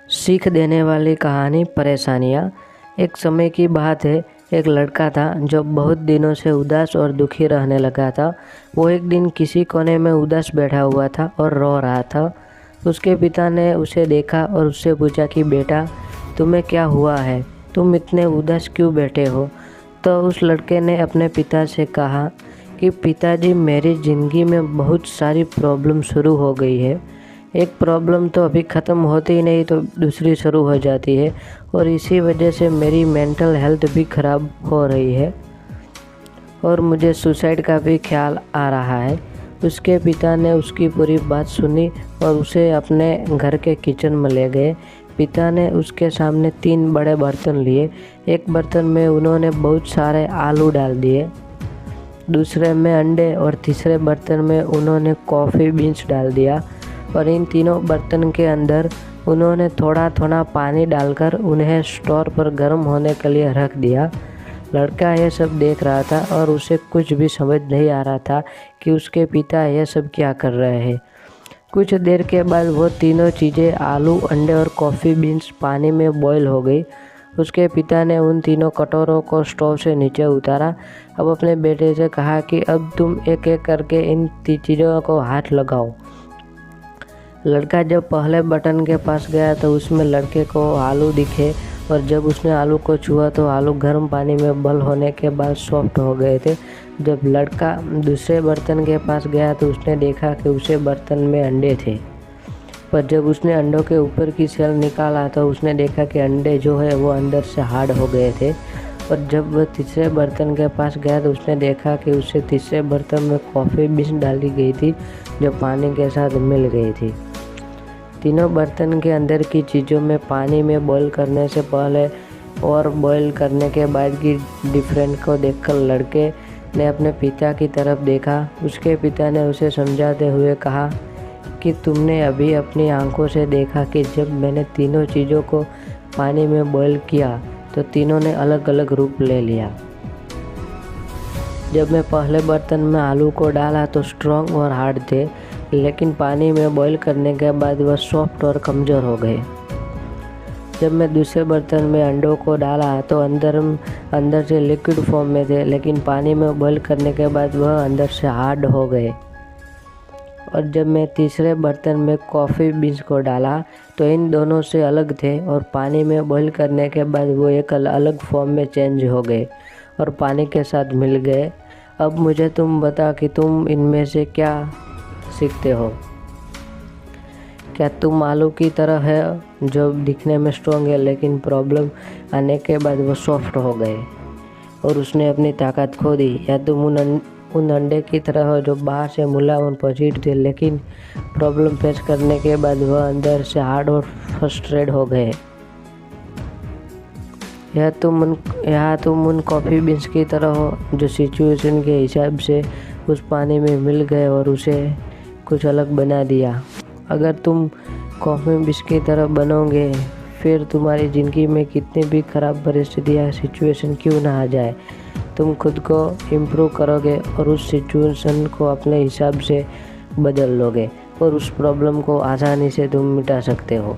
सीख देने वाली कहानी परेशानियाँ। एक समय की बात है, एक लड़का था जो बहुत दिनों से उदास और दुखी रहने लगा था। वो एक दिन किसी कोने में उदास बैठा हुआ था और रो रहा था। उसके पिता ने उसे देखा और उससे पूछा कि बेटा, तुम्हें क्या हुआ है? तुम इतने उदास क्यों बैठे हो? तो उस लड़के ने अपने पिता से कहा कि पिताजी, मेरी ज़िंदगी में बहुत सारी प्रॉब्लम शुरू हो गई है। एक प्रॉब्लम तो अभी ख़त्म होती ही नहीं तो दूसरी शुरू हो जाती है और इसी वजह से मेरी मेंटल हेल्थ भी ख़राब हो रही है और मुझे सुसाइड का भी ख्याल आ रहा है। उसके पिता ने उसकी पूरी बात सुनी और उसे अपने घर के किचन में ले गए। पिता ने उसके सामने 3 बड़े बर्तन लिए। एक बर्तन में उन्होंने बहुत सारे आलू डाल दिए, दूसरे में अंडे और तीसरे बर्तन में उन्होंने कॉफ़ी बीन्स डाल दिया और इन तीनों बर्तन के अंदर उन्होंने थोड़ा थोड़ा पानी डालकर उन्हें स्टोर पर गर्म होने के लिए रख दिया। लड़का यह सब देख रहा था और उसे कुछ भी समझ नहीं आ रहा था कि उसके पिता यह सब क्या कर रहे हैं। कुछ देर के बाद वो तीनों चीज़ें आलू, अंडे और कॉफ़ी बीन्स पानी में बॉईल हो गई। उसके पिता ने उन तीनों कटोरों को स्टोव से नीचे उतारा। अब अपने बेटे से कहा कि अब तुम एक एक करके इन चीज़ों को हाथ लगाओ। लड़का जब पहले बटन के पास गया तो उसमें लड़के को आलू दिखे और जब उसने आलू को छुआ तो आलू गर्म पानी में बॉईल होने के बाद सॉफ्ट हो गए थे। जब लड़का दूसरे बर्तन के पास गया तो उसने देखा कि उसे बर्तन में अंडे थे, पर जब उसने अंडों के ऊपर की सेल निकाला तो उसने देखा कि अंडे जो है वो अंदर से हार्ड हो गए थे। और जब वह तीसरे बर्तन के पास गया तो उसने देखा कि उसे तीसरे बर्तन में कॉफ़ी बीन्स डाली गई थी जो पानी के साथ मिल गई थी। तीनों बर्तन के अंदर की चीज़ों में पानी में बॉईल करने से पहले और बॉईल करने के बाद की डिफरेंट को देखकर लड़के ने अपने पिता की तरफ देखा। उसके पिता ने उसे समझाते हुए कहा कि तुमने अभी अपनी आंखों से देखा कि जब मैंने तीनों चीज़ों को पानी में बॉईल किया तो तीनों ने अलग अलग रूप ले लिया। जब मैं पहले बर्तन में आलू को डाला तो स्ट्रॉन्ग और हार्ड थे, लेकिन पानी में बॉईल करने के बाद वह सॉफ्ट और कमज़ोर हो गए। जब मैं दूसरे बर्तन में अंडों को डाला तो अंदर से लिक्विड फॉर्म में थे, लेकिन पानी में बॉईल करने के बाद वह अंदर से हार्ड हो गए। और जब मैं तीसरे बर्तन में कॉफ़ी बीन्स को डाला तो इन दोनों से अलग थे और पानी में बॉईल करने के बाद वो एक अलग फॉर्म में चेंज हो गए और पानी के साथ मिल गए। अब मुझे तुम बता कि तुम इनमें से क्या सीखते हो? क्या तुम आलू की तरह है जो दिखने में स्ट्रॉन्ग है लेकिन प्रॉब्लम आने के बाद वो सॉफ्ट हो गए और उसने अपनी ताकत खो दी? या तुम उन अंडे की तरह हो जो बाहर से मुलायम और पॉजिटिव थे लेकिन प्रॉब्लम फेस करने के बाद वह अंदर से हार्ड और फ्रस्ट्रेट हो गए? या तुम उन कॉफ़ी बीन्स की तरह हो जो सिचुएशन के हिसाब से उस पानी में मिल गए और उसे कुछ अलग बना दिया? अगर तुम कॉफ़ी बीन्स की तरह बनोगे फिर तुम्हारी ज़िंदगी में कितनी भी ख़राब परिस्थिति या सिचुएशन क्यों ना आ जाए, तुम खुद को इम्प्रूव करोगे और उस सिचुएशन को अपने हिसाब से बदल लोगे और उस प्रॉब्लम को आसानी से तुम मिटा सकते हो।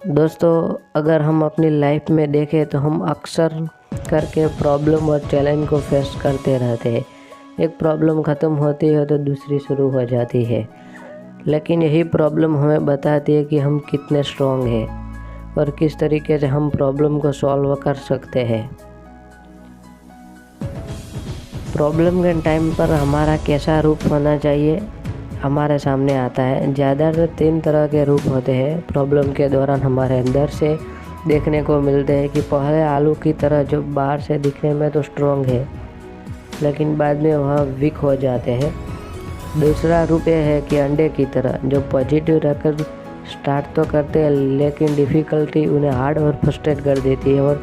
दोस्तों, अगर हम अपनी लाइफ में देखें तो हम अक्सर करके प्रॉब्लम और चैलेंज को फेस करते रहते हैं। एक प्रॉब्लम ख़त्म होती है तो दूसरी शुरू हो जाती है, लेकिन यही प्रॉब्लम हमें बताती है कि हम कितने स्ट्रॉन्ग हैं और किस तरीके से हम प्रॉब्लम को सॉल्व कर सकते हैं। प्रॉब्लम के टाइम पर हमारा कैसा रूप होना चाहिए हमारे सामने आता है। ज़्यादातर 3 तरह के रूप होते हैं प्रॉब्लम के दौरान हमारे अंदर से देखने को मिलते हैं। कि पहले आलू की तरह जो बाहर से दिखने में तो स्ट्रॉन्ग है लेकिन बाद में वह वीक हो जाते हैं। दूसरा रूप यह है कि अंडे की तरह जो पॉजिटिव रहकर स्टार्ट तो करते हैं लेकिन डिफ़िकल्टी उन्हें हार्ड और फ्रस्ट्रेट कर देती है। और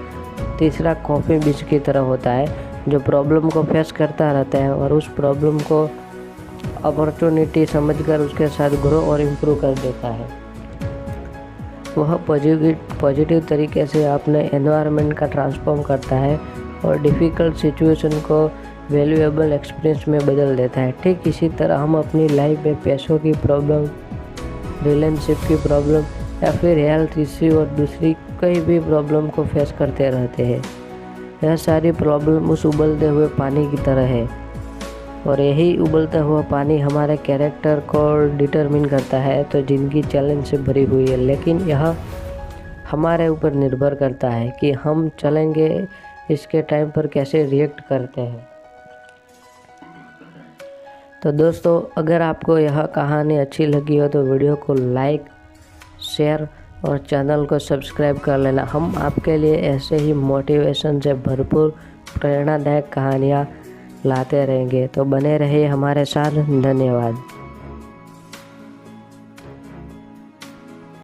तीसरा कॉफ़ी बीन्स की तरह होता है जो प्रॉब्लम को फेस करता रहता है और उस प्रॉब्लम को अपॉर्चुनिटी समझकर उसके साथ ग्रो और इम्प्रूव कर देता है। वह पॉजिटिव तरीके से अपने एनवायरनमेंट का ट्रांसफॉर्म करता है और डिफ़िकल्ट सिचुएशन को वैल्यूएबल एक्सपीरियंस में बदल देता है। ठीक इसी तरह हम अपनी लाइफ में पैसों की प्रॉब्लम रिलेशनशिप की प्रॉब्लम या फिर हेल्थ इश्यू और दूसरी कई भी प्रॉब्लम को फेस करते रहते हैं। यह सारी प्रॉब्लम उस उबलते हुए पानी की तरह है और यही उबलता हुआ पानी हमारे कैरेक्टर को डिटरमिन करता है। तो जिंदगी चैलेंज से भरी हुई है, लेकिन यह हमारे ऊपर निर्भर करता है कि हम चलेंगे इसके टाइम पर कैसे रिएक्ट करते हैं। तो दोस्तों, अगर आपको यह कहानी अच्छी लगी हो तो वीडियो को लाइक, शेयर और चैनल को सब्सक्राइब कर लेना। हम आपके लिए ऐसे ही मोटिवेशन से भरपूर प्रेरणादायक कहानियाँ लाते रहेंगे। तो बने रहिए हमारे साथ। धन्यवाद।